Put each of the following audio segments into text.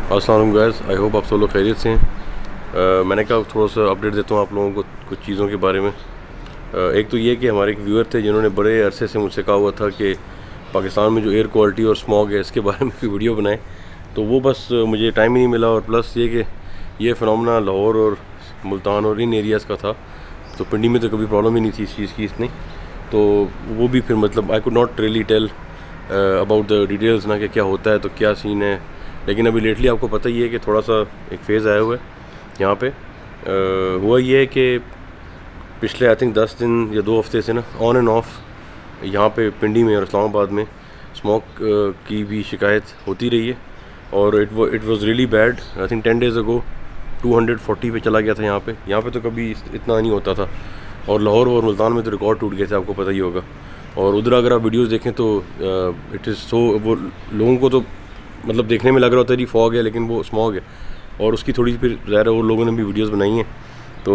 السلام علیکم guys, I hope آپ سب لوگ خیریت سے ہیں. میں نے کہا تھوڑا سا اپڈیٹ دیتا ہوں آپ لوگوں کو کچھ چیزوں کے بارے میں. ایک تو یہ کہ ہمارے ایک ویور تھے جنہوں نے بڑے عرصے سے مجھ سے کہا ہوا تھا کہ پاکستان میں جو ایئر کوالٹی اور اسموگ ہے اس کے بارے میں کوئی ویڈیو بنائیں. تو وہ بس مجھے ٹائم ہی نہیں ملا، اور پلس یہ کہ یہ فنومنا لاہور اور ملتان اور ان ایریاز کا تھا، تو پنڈی میں تو کبھی پرابلم ہی نہیں تھی اس چیز کی اتنی. تو وہ بھی پھر مطلب I could not really tell about the details نا کہ کیا ہوتا ہے تو کیا سین ہے. لیکن ابھی لیٹلی آپ کو پتہ ہی ہے کہ تھوڑا سا ایک فیز آیا ہوا ہے یہاں پہ. ہوا یہ ہے کہ پچھلے آئی تھنک 10 دن یا 2 ہفتے سے نا آن اینڈ آف یہاں پہ پنڈی میں اور اسلام آباد میں اسموک کی بھی شکایت ہوتی رہی ہے. اور it was really bad. I think 10 days ago 240 پہ چلا گیا تھا یہاں پہ تو کبھی اتنا نہیں ہوتا تھا. اور لاہور اور ملتان میں تو ریکارڈ ٹوٹ گئے تھے، آپ کو پتہ ہی ہوگا. اور ادھر اگر آپ ویڈیوز دیکھیں تو اٹ از سو، وہ لوگوں کو تو مطلب دیکھنے میں لگ رہا ہوتا ہے جی فوگ ہے، لیکن وہ اسموگ ہے. اور اس کی تھوڑی سی پھر ظاہر ہے اور لوگوں نے بھی ویڈیوز بنائی ہیں. تو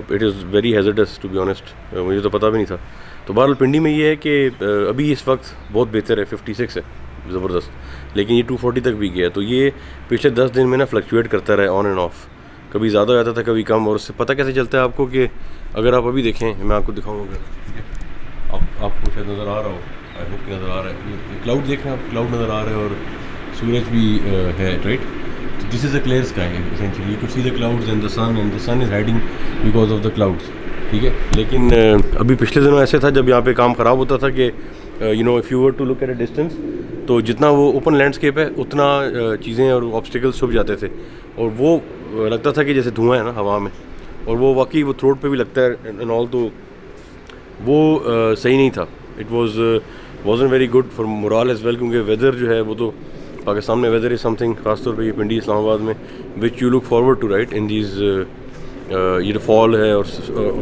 it is very hazardous to be honest, مجھے تو پتہ بھی نہیں تھا. تو بہرحال پنڈی میں یہ ہے کہ ابھی اس وقت بہت بہتر ہے، 56 ہے زبردست، لیکن یہ 240 تک بھی گیا. تو یہ پچھلے 10 دن میں نا فلکچویٹ کرتا رہا آن اینڈ آف، کبھی زیادہ ہو جاتا تھا کبھی کم. اور اس سے پتہ کیسے چلتا ہے آپ کو کہ اگر آپ ابھی دیکھیں، میں آپ کو دکھاؤں گا، آپ کو شاید نظر آ رہا ہو، آئی ہوپ نظر آ رہا ہے، کلاؤڈ دیکھ رہے ہیں آپ، کلاؤڈ نظر آ رہا ہے اور سورج بھی ہے، right. So this is a clear sky essentially. You could see the clouds and the sun is hiding because of the clouds. ٹھیک ہے. لیکن ابھی پچھلے دنوں ایسے تھا جب یہاں پہ کام خراب ہوتا تھا کہ if you were to look at a distance، تو جتنا وہ اوپن لینڈسکیپ ہے اتنا چیزیں اور آبسٹیکلس چھپ جاتے تھے، اور وہ لگتا تھا کہ جیسے دھواں ہے نا ہوا میں، اور وہ واقعی وہ تھروٹ پہ بھی لگتا ہے اینڈ آل. تو وہ صحیح نہیں تھا. It wasn't very good for morale as well، کیونکہ ویدر جو ہے وہ تو پاکستان میں ویدر از سم تھنگ، خاص طور پہ یہ پنڈی اسلام آباد میں، which you look forward to write in these. یہ جو فال ہے اور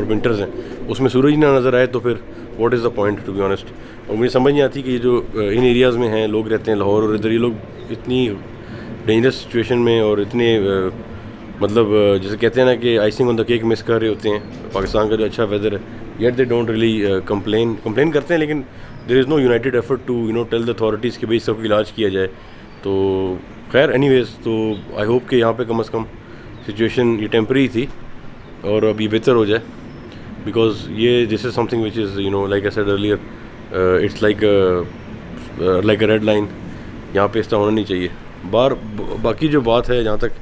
ونٹرز ہیں اس میں سورج نہ نظر آئے تو پھر what is the point to be honest. اور مجھے سمجھ نہیں آتی کہ یہ جو ان ایریاز میں ہیں لوگ رہتے ہیں لاہور اور ادھر، یہ لوگ اتنی ڈینجرس سچویشن میں اور اتنے مطلب جیسے کہتے ہیں نا کہ آئسنگ آن دا کیک مس کر رہے ہوتے ہیں پاکستان کا جو اچھا ویدر ہے. Yet they don't really complain کرتے ہیں، لیکن there is no united effort to tell the authorities کہ بھائی سب کا علاج کیا جائے. تو خیر اینی ویز، تو آئی ہوپ کہ یہاں پہ کم از کم سچویشن یہ ٹیمپریری تھی اور اب یہ بہتر ہو جائے، بیکاز یہ this is something which is like I said earlier, it's like a red line. یہاں پہ اس طرح ہونا نہیں چاہیے. باقی جو بات ہے جہاں تک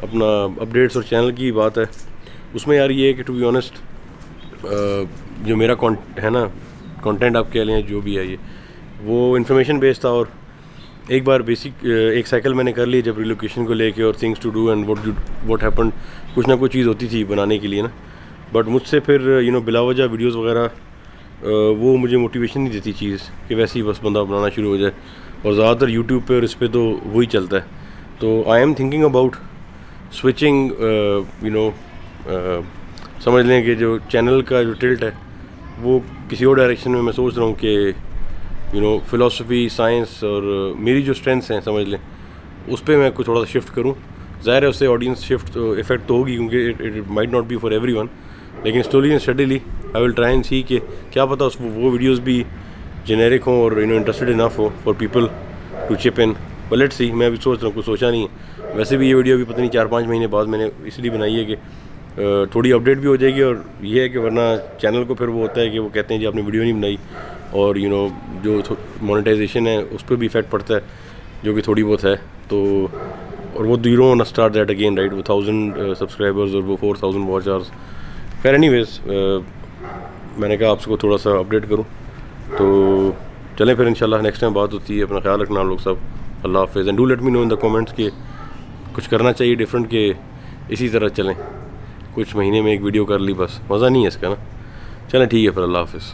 اپنا اپڈیٹس اور چینل کی بات ہے، اس میں یار یہ ہے کہ ٹو بی آنیسٹ جو میرا ہے نا کانٹینٹ آپ کہہ لیں جو بھی ہے، یہ وہ انفارمیشن بیس تھا. اور ایک بار بیسک ایک سائیکل میں نے کر لی جب ریلوکیشن کو لے کے اور things to do and what happen, کچھ نہ کچھ چیز ہوتی تھی بنانے کے لیے نا. بٹ مجھ سے پھر بلا وجہ ویڈیوز وغیرہ وہ مجھے موٹیویشن نہیں دیتی چیز کہ ویسے ہی بس بندہ بنانا شروع ہو جائے. اور زیادہ تر یوٹیوب پہ اور اس پہ تو وہی چلتا ہے. تو I am thinking about switching, سمجھ لیں کہ جو چینل کا جو ٹلٹ ہے وہ کسی اور ڈائریکشن میں سوچ رہا ہوں کہ فلاسفی، سائنس اور میری جو اسٹرینتھس ہیں سمجھ لیں اس پہ میں کچھ تھوڑا سا شفٹ کروں. ظاہر ہے اس سے آڈینس شفٹ افیکٹ تو ہوگی کیونکہ it might not be for everyone, لیکن slowly and steadily I will try and see کہ کیا پتہ وہ ویڈیوز بھی جنیرک ہوں اور انٹرسٹڈ انف ہو for people to chip in. But let's see. میں ابھی سوچ رہا ہوں، کچھ سوچا نہیں ہے. ویسے بھی یہ ویڈیو بھی پتہ نہیں 4-5 مہینے بعد میں نے اس لیے بنائی ہے کہ تھوڑی اپڈیٹ بھی ہو جائے گی. اور یہ ہے کہ ورنہ چینل کو پھر وہ ہوتا ہے کہ وہ کہتے ہیں جی آپ نے ویڈیو نہیں بنائی، اور جو مونیٹائزیشن ہے اس پہ بھی افیکٹ پڑتا ہے جو کہ تھوڑی بہت ہے. تو اور وہ you don't start that again right, وہ 1000 سبسکرائبرز اور وہ 4000 واچ آورس. خیر اینی ویز، میں نے کہا آپ کو تھوڑا سا اپڈیٹ کروں. تو چلیں پھر انشاءاللہ نیکسٹ ٹائم بات ہوتی ہے. اپنا خیال رکھنا آپ لوگ سب. اللہ حافظ. And do let me know in the comments کہ کچھ کرنا چاہیے ڈفرینٹ کہ اسی طرح چلیں. کچھ مہینے میں ایک ویڈیو کر لی بس مزہ نہیں ہے اس کا نا. چلیں ٹھیک ہے پھر. اللہ حافظ.